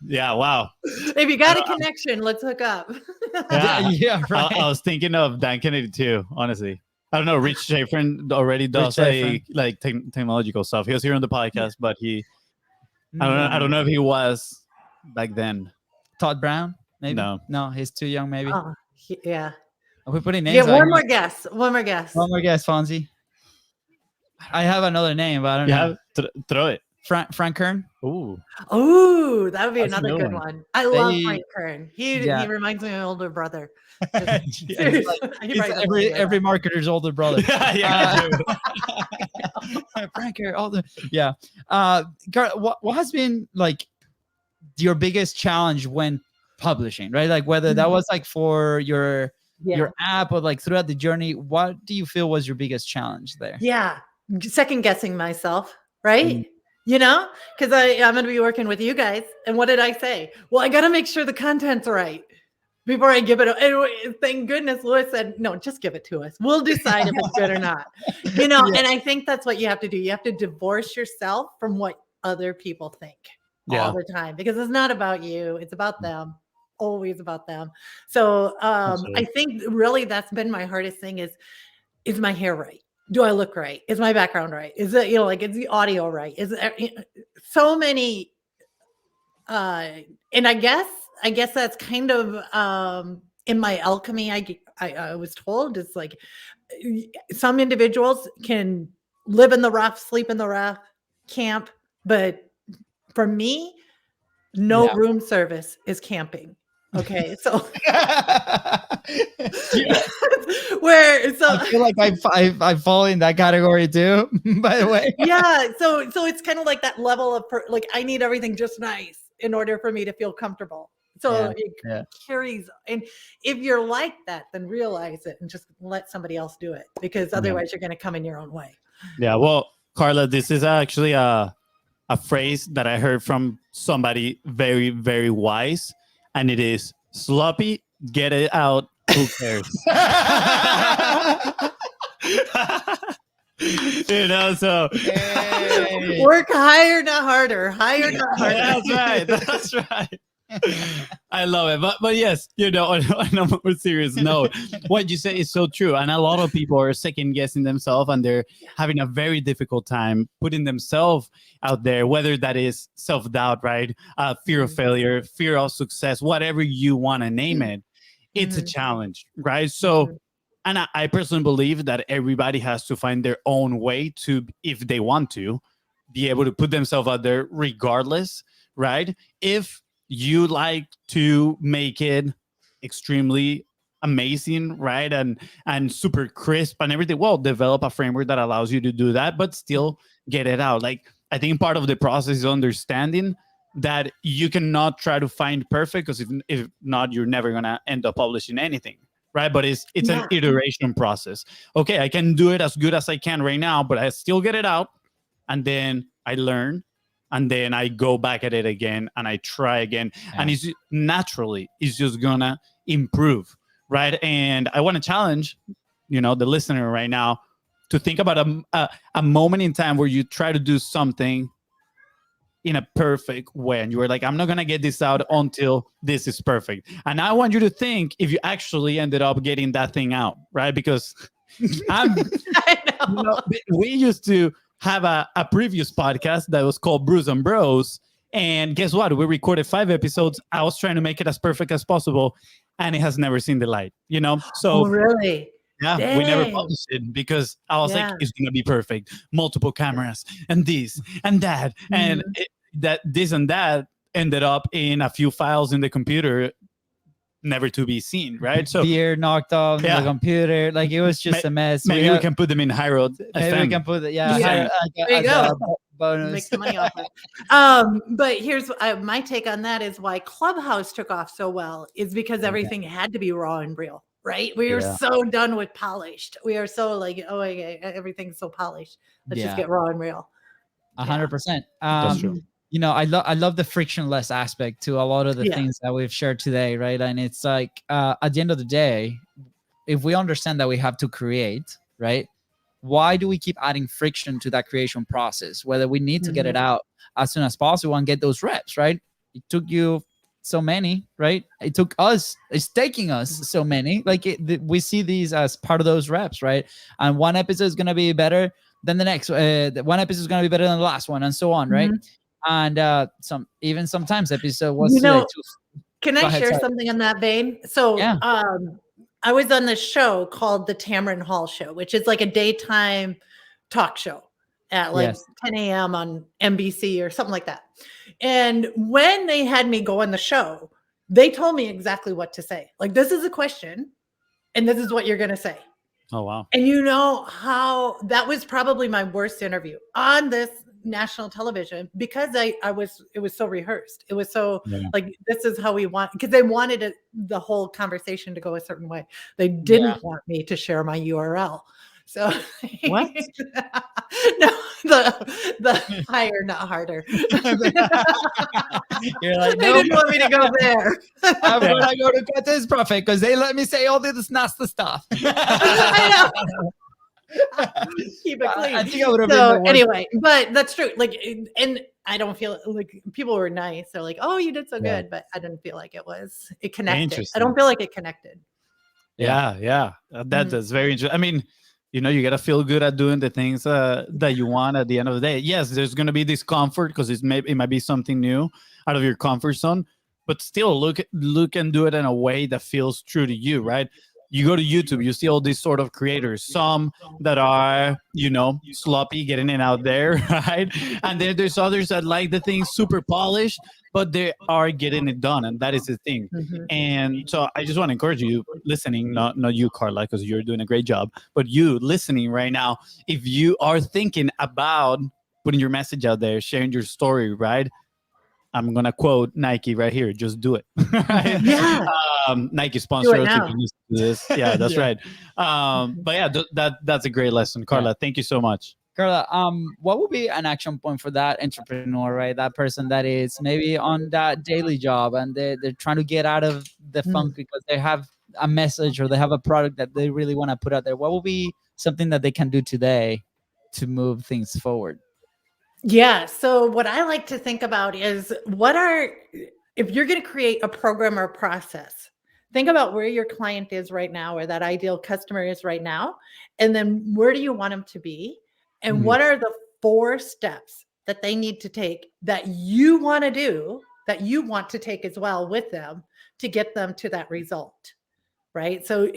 Yeah. Wow. If you got a connection, let's hook up. Yeah, right. I was thinking of Dan Kennedy too. Honestly, I don't know. Rich Schaefer already does technological stuff. He was here on the podcast, but I don't know if he was back then. Todd Brown, maybe. No, he's too young. Maybe. Yeah. Are we putting names? Yeah, one more guess. Fonzie. I have another name, but I don't know. Throw it. Frank Kern. Ooh, that would be another good one. I love Frank Kern. He reminds me of my older brother. He's every marketer's older brother. Frank Kern, older. Yeah. What has been like your biggest challenge when publishing, right? Like whether that was like for your app or like throughout the journey, what do you feel was your biggest challenge there? Yeah. second guessing myself, right? You know, because I'm going to be working with you guys. And what did I say? Well, I got to make sure the content's right before I give it. And thank goodness Louis said, no, just give it to us. We'll decide if it's good or not. You know, and I think that's what you have to do. You have to divorce yourself from what other people think all the time, because it's not about you. It's about them. Always about them. So I think really that's been my hardest thing is my hair right? Do I look right? Is my background right? Is it, you know, like, is the audio right? Is it, so many, and I guess that's kind of in my alchemy. I was told it's like some individuals can live in the rough, sleep in the rough, camp, but for me, no room service is camping. Okay, so where so I feel like I fall in that category too. By the way, yeah. So it's kind of like that level of like I need everything just nice in order for me to feel comfortable. So it carries, and if you're like that, then realize it and just let somebody else do it, because otherwise you're going to come in your own way. Yeah. Well, Carla, this is actually a phrase that I heard from somebody very, very wise. And it is sloppy, get it out, who cares? You know, so work higher, not harder. Higher, not harder. That's right. That's right. I love it. But yes, you know, on a more serious note, what you say is so true. And a lot of people are second guessing themselves, and they're having a very difficult time putting themselves out there, whether that is self-doubt, right? Fear of failure, fear of success, whatever you want to name it. It's a challenge, right? So, and I personally believe that everybody has to find their own way to, if they want to, be able to put themselves out there regardless, right? If you like to make it extremely amazing, right? And super crisp and everything, well, develop a framework that allows you to do that, but still get it out. Like, I think part of the process is understanding that you cannot try to find perfect, because if not, you're never going to end up publishing anything, right? But it's an iteration process. Okay, I can do it as good as I can right now, but I still get it out, and then I learn, and then I go back at it again, and I try again. And it's just gonna improve, right? And I want to challenge, you know, the listener right now to think about a moment in time where you try to do something in a perfect way, and you were like, I'm not gonna get this out until this is perfect. And I want you to think if you actually ended up getting that thing out, right? Because I know. You know, we used to have a previous podcast that was called Brews and Bros. And guess what? We recorded 5 episodes. I was trying to make it as perfect as possible, and it has never seen the light, you know? So really? Yeah, Dang. We never published it because I was like, it's going to be perfect. Multiple cameras and this and that. And this and that ended up in a few files in the computer, never to be seen, right? So beer knocked off the computer, like it was just a mess. Maybe we can put them in High Road. Maybe we can put it, there you go. Bonus. Make some money off it. But here's my take on that is why Clubhouse took off so well is because everything had to be raw and real, right? We were so done with polished. We are so like, oh, okay, everything's so polished. Let's just get raw and real. 100%. That's true. You know, I love the frictionless aspect to a lot of the things that we've shared today, right? And it's like, at the end of the day, if we understand that we have to create, right? Why do we keep adding friction to that creation process? Whether we need to get it out as soon as possible and get those reps, right? It took you so many, right? It took us, it's taking us so many. Like we see these as part of those reps, right? And one episode is going to be better than the next. One episode is going to be better than the last one, and so on, right? And sometimes episode was can I share something in that vein? So I was on this show called the Tamron Hall Show, which is like a daytime talk show at like 10 a.m. on NBC or something like that. And when they had me go on the show, they told me exactly what to say. Like, this is a question and this is what you're going to say. Oh, wow. And you know how that was probably my worst interview on this national television because it was so rehearsed. It was so like, this is how we want, because they wanted the whole conversation to go a certain way. They didn't want me to share my URL. So What? No, the higher, not harder. You're like, They no, didn't want me to go there. I'm gonna go to Cut This Profit because they let me say all this nasty stuff. I know. Keep it clean. I think I would have been the So worst. anyway, but that's true. Like, and I don't feel like people were nice. They're like, "Oh, you did so Yeah. good," but I didn't feel like it connected. I Interesting. don't feel like it connected. Yeah. That's very interesting. I mean, you got to feel good at doing the things that you want at the end of the day. Yes, there's going to be discomfort because it might be something new out of your comfort zone, but still look and do it in a way that feels true to you, right? You go to YouTube, you see all these sort of creators, some that are, sloppy, getting it out there, right? And then there's others that like the things super polished, but they are getting it done. And that is the thing. Mhm. And so I just want to encourage you listening, not you, Carla, because you're doing a great job, but you listening right now, if you are thinking about putting your message out there, sharing your story, right? I'm going to quote Nike right here. Just do it. Right? Yeah. Nike sponsor us if now. you listen to this. Yeah, that's Yeah. right. But yeah, that's a great lesson. Carla, thank you so much. Carla, what would be an action point for that entrepreneur, right? That person that is maybe on that daily job and they're trying to get out of the funk because they have a message or they have a product that they really want to put out there. What will be something that they can do today to move things forward? Yeah. So what I like to think about is if you're going to create a program or process, think about where your client is right now, or that ideal customer is right now. And then where do you want them to be? And what are the 4 steps that they need to take that you want to do, that you want to take as well with them to get them to that result? Right. So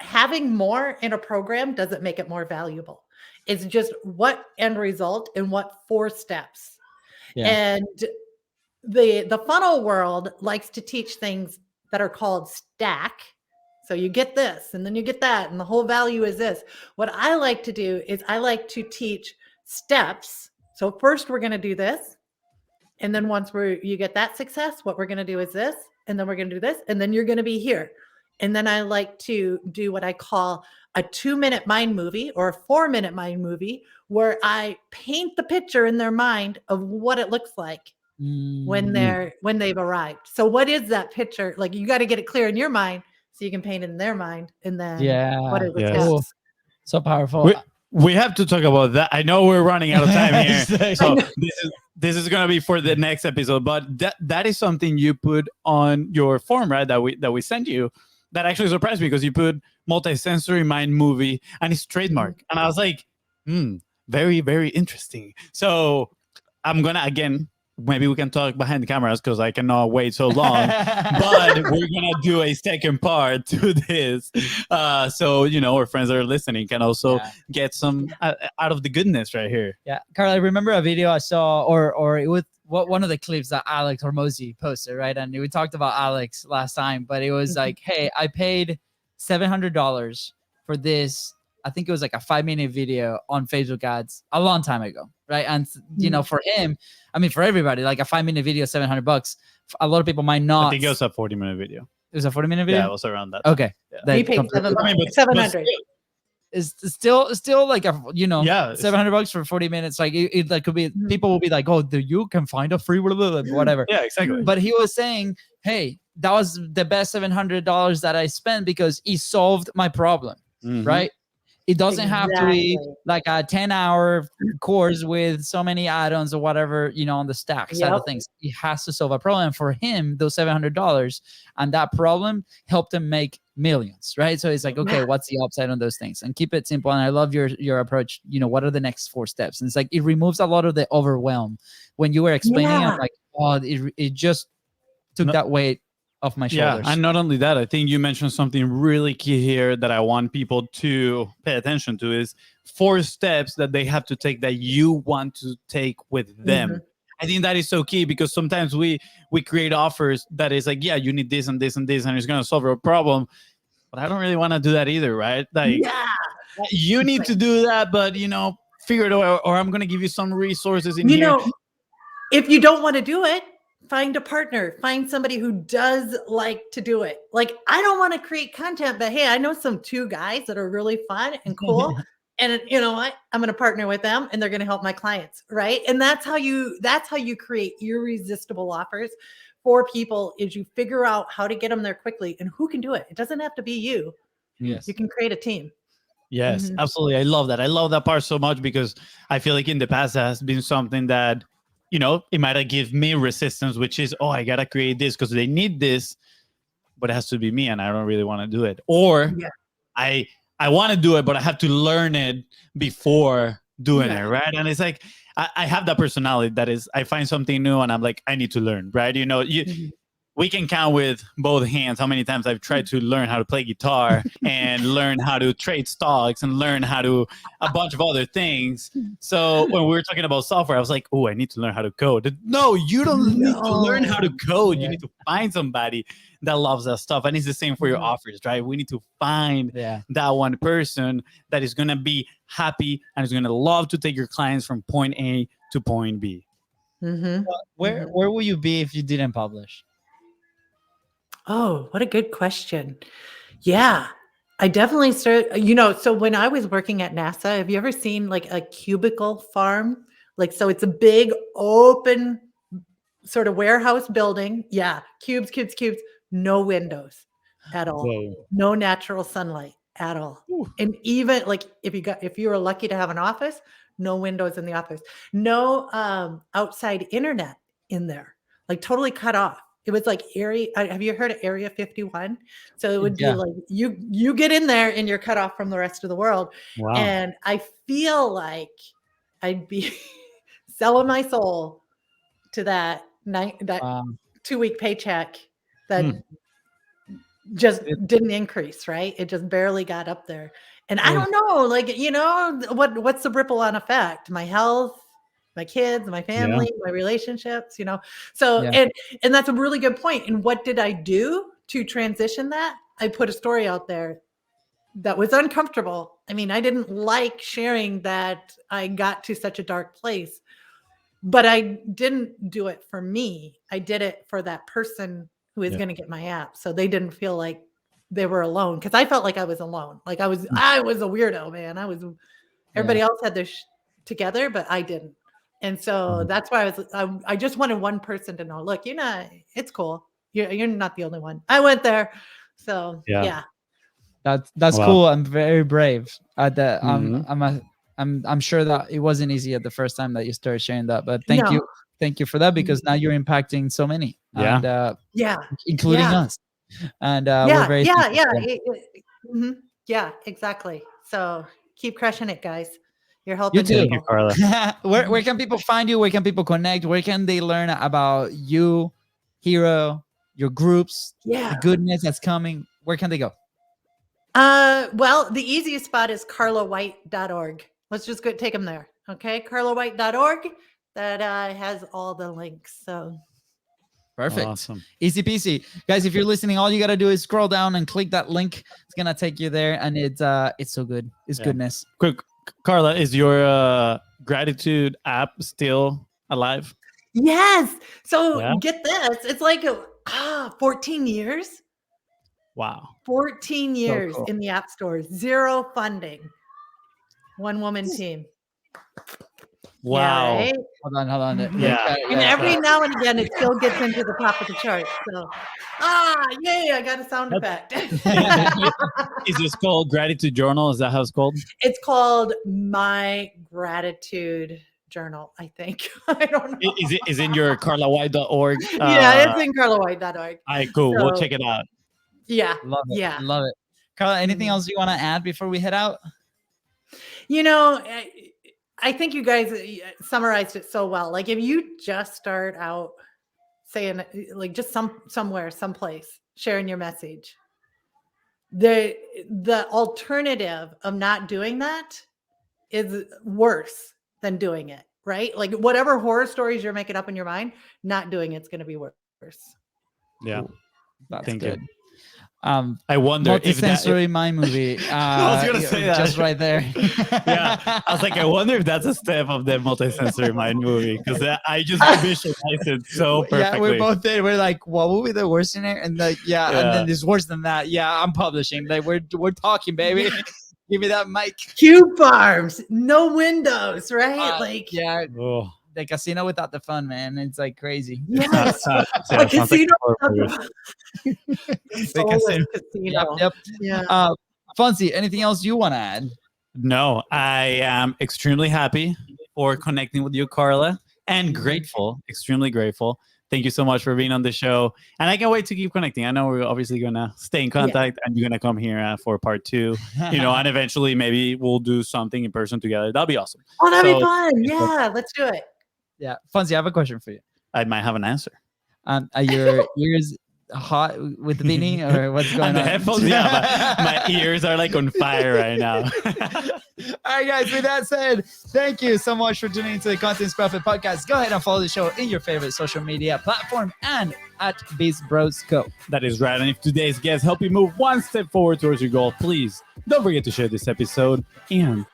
having more in a program doesn't make it more valuable. It's just what end result and what 4 steps. Yeah. And the funnel world likes to teach things that are called stack. So you get this and then you get that and the whole value is this. What I like to do is I like to teach steps. So first we're going to do this. And then once you get that success, what we're going to do is this. And then we're going to do this. And then you're going to be here. And then I like to do what I call a 2-minute mind movie or a 4-minute mind movie where I paint the picture in their mind of what it looks like when they've arrived. So what is that picture? Like, you got to get it clear in your mind so you can paint it in their mind. And then what are the Yes. steps? So powerful. We have to talk about that. I know we're running out of time here. So this is going to be for the next episode, but that is something you put on your form, right? That we sent you. That actually surprised me because you put multi-sensory mind movie and it's trademark. And I was like, very, very interesting. So I'm going to, again, maybe we can talk behind the cameras because I cannot wait so long, but we're going to do a second part to this. So, our friends that are listening can also get some out of the goodness right here. Yeah. Carla, I remember a video I saw or it was one of the clips that Alex Hormozi posted, right? And we talked about Alex last time, but it was like, hey, I paid $700 for this. I think it was like a 5-minute video on Facebook ads a long time ago, right? And for him, I mean, for everybody, like a 5-minute video, $700. A lot of people might not. I think it was a 40-minute video. It was a 40-minute video. Yeah, it was around that. Okay, yeah. We paid $700. Is still like a $700 for 40 minutes. Like it like could be people will be like, oh, you can find a free whatever. Yeah, exactly. But he was saying, hey, that was the best $700 that I spent because he solved my problem, right? It doesn't have to be like a 10-hour course with so many add-ons or whatever, on the stack side of things. It has to solve a problem. For him, those $700 and that problem helped him make millions, right? So it's like, okay, what's the upside on those things? And keep it simple. And I love your approach. What are the next 4 steps? And it's like, it removes a lot of the overwhelm. When you were explaining, I'm like, oh, it just took that weight off my shoulders. Yeah, and not only that, I think you mentioned something really key here that I want people to pay attention to is 4 steps that they have to take that you want to take with them. I think that is so key because sometimes we create offers that is like, yeah, you need this and this and this, and it's going to solve your problem. But I don't really want to do that either, right? Like, you need to do that, but, figure it out, or I'm going to give you some resources in here. If you don't want to do it, find a partner, find somebody who does like to do it. Like, I don't want to create content, but hey, I know some 2 guys that are really fun and cool. And you know what? I'm going to partner with them and they're going to help my clients. Right. And that's how you create irresistible offers for people, is you figure out how to get them there quickly and who can do it. It doesn't have to be you. Yes. You can create a team. Yes, absolutely. I love that. I love that part so much because I feel like in the past that has been something that, it might have give me resistance, which is, oh, I gotta create this because they need this, but it has to be me, and I don't really want to do it. Or I want to do it, but I have to learn it before doing it, right? And it's like I have that personality that is, I find something new and I'm like, I need to learn, right? We can count with both hands how many times I've tried to learn how to play guitar and learn how to trade stocks and learn how to a bunch of other things. So when we were talking about software, I was like, oh, I need to learn how to code. No, you don't need to learn how to code. You need to find somebody that loves that stuff. And it's the same for your offers, right? We need to find that one person that is going to be happy and is going to love to take your clients from point A to point B. Where will you be if you didn't publish? Oh, what a good question. Yeah, I definitely started, so when I was working at NASA, have you ever seen like a cubicle farm? Like, so it's a big open sort of warehouse building. Yeah. Cubes, no windows at all. Whoa. No natural sunlight at all. Ooh. And even like if you were lucky to have an office, no windows in the office, no outside internet in there, like totally cut off. It was like have you heard of Area 51? So it would be like you get in there and you're cut off from the rest of the world. Wow. And I feel like I'd be selling my soul to that 2-week paycheck that just didn't increase, right? It just barely got up there. And I don't know, like, what's the ripple on effect? My health, my kids, my family, my relationships, So, and that's a really good point. And what did I do to transition that? I put a story out there that was uncomfortable. I mean, I didn't like sharing that I got to such a dark place, but I didn't do it for me. I did it for that person who is going to get my app. So they didn't feel like they were alone, because I felt like I was alone. Like I was a weirdo, man. Everybody else had their together, but I didn't. And so that's why I just wanted one person to know, look, it's cool. You're not the only one. I went there. So yeah. That's cool. I'm very brave at that. I'm sure that it wasn't easy at the first time that you started sharing that, but thank you for that, because now you're impacting so many, and including us. And we're very exactly. So keep crushing it, guys. You're helping. You too. Thank you, Carla. Where can people find you? Where can people connect? Where can they learn about you, Hero, your groups, the goodness that's coming? Where can they go? Well, the easiest spot is carlawhite.org. Let's just go take them there. Okay. carlawhite.org. That has all the links. So perfect. Awesome. Easy peasy. Guys, if you're listening, all you got to do is scroll down and click that link. It's going to take you there, and it's so good. It's goodness. Quick, Carla, is your gratitude app still alive? Yes. So get this. It's like 14 years. Wow. 14 years in the app stores. 0 funding. One woman team. Wow. Yeah, right? Hold on. Yeah. And every now and again, it still gets into the top of the charts. So, I got a sound effect. Is this called Gratitude Journal? Is that how it's called? It's called My Gratitude Journal, I think. I don't know. Is in your carlawhite.org? Yeah, it's in carlawhite.org. All right, cool. We'll check it out. Yeah. Love it. Yeah. Love it. Carla, anything else you want to add before we head out? I think you guys summarized it so well. Like, if you just start out saying, like, just someplace, sharing your message, the alternative of not doing that is worse than doing it, right? Like, whatever horror stories you're making up in your mind, not doing it's going to be worse. Yeah. That's Thank good. you. I wonder if that. multisensory mind movie. I was gonna say that. Just right there. Yeah, I was like, I wonder if that's a step of the multisensory mind movie, because I just visualized it so perfectly. Yeah, we both did. We're like, what would be the worst in it? And like, yeah, and Yeah. then there's worse than that. Yeah, I'm publishing. Like we're talking, baby. Give me that mic. Cube farms, no windows, right? Like, Yeah, Oh. the casino without the fun, man. It's like crazy. yes, Yeah, a sounds like casino. a horror movie. Soulless casino. Yep. Yeah. Fonzie, anything else you want to add? No, I am extremely happy for connecting with you, Carla, and grateful, extremely grateful. Thank you so much for being on the show. And I can't wait to keep connecting. I know we're obviously going to stay in contact and you're going to come here for part 2, and eventually maybe we'll do something in person together. That'll be awesome. Oh, that'd be So- fun. Yeah, let's do it. Yeah, Fonzie, I have a question for you. I might have an answer. Are your ears hot with the beanie, or what's going And the on? headphones, yeah, my ears are like on fire right now. All right, guys, with that said, thank you so much for tuning into the Contents Profit Podcast. Go ahead and follow the show in your favorite social media platform and at BIZBROS Co. That is right. And if today's guests help you move one step forward towards your goal, please don't forget to share this episode. And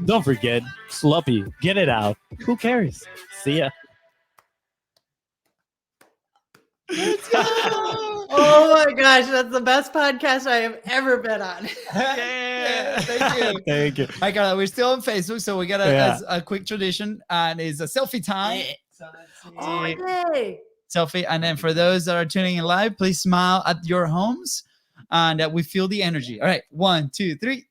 don't forget, Sloppy, get it out. Who cares? See ya. Oh my gosh, that's the best podcast I have ever been on. Yeah, thank you. Thank you. All right, Carla, we're still on Facebook, so we got a quick tradition, and it's a selfie time. So let's see. Oh, yay. Selfie, and then for those that are tuning in live, please smile at your homes, and we feel the energy. All right, 1, 2, 3.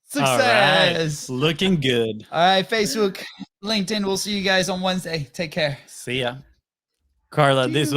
Success. All right. Looking good. All right, Facebook, LinkedIn. We'll see you guys on Wednesday. Take care. See ya. Carla, this was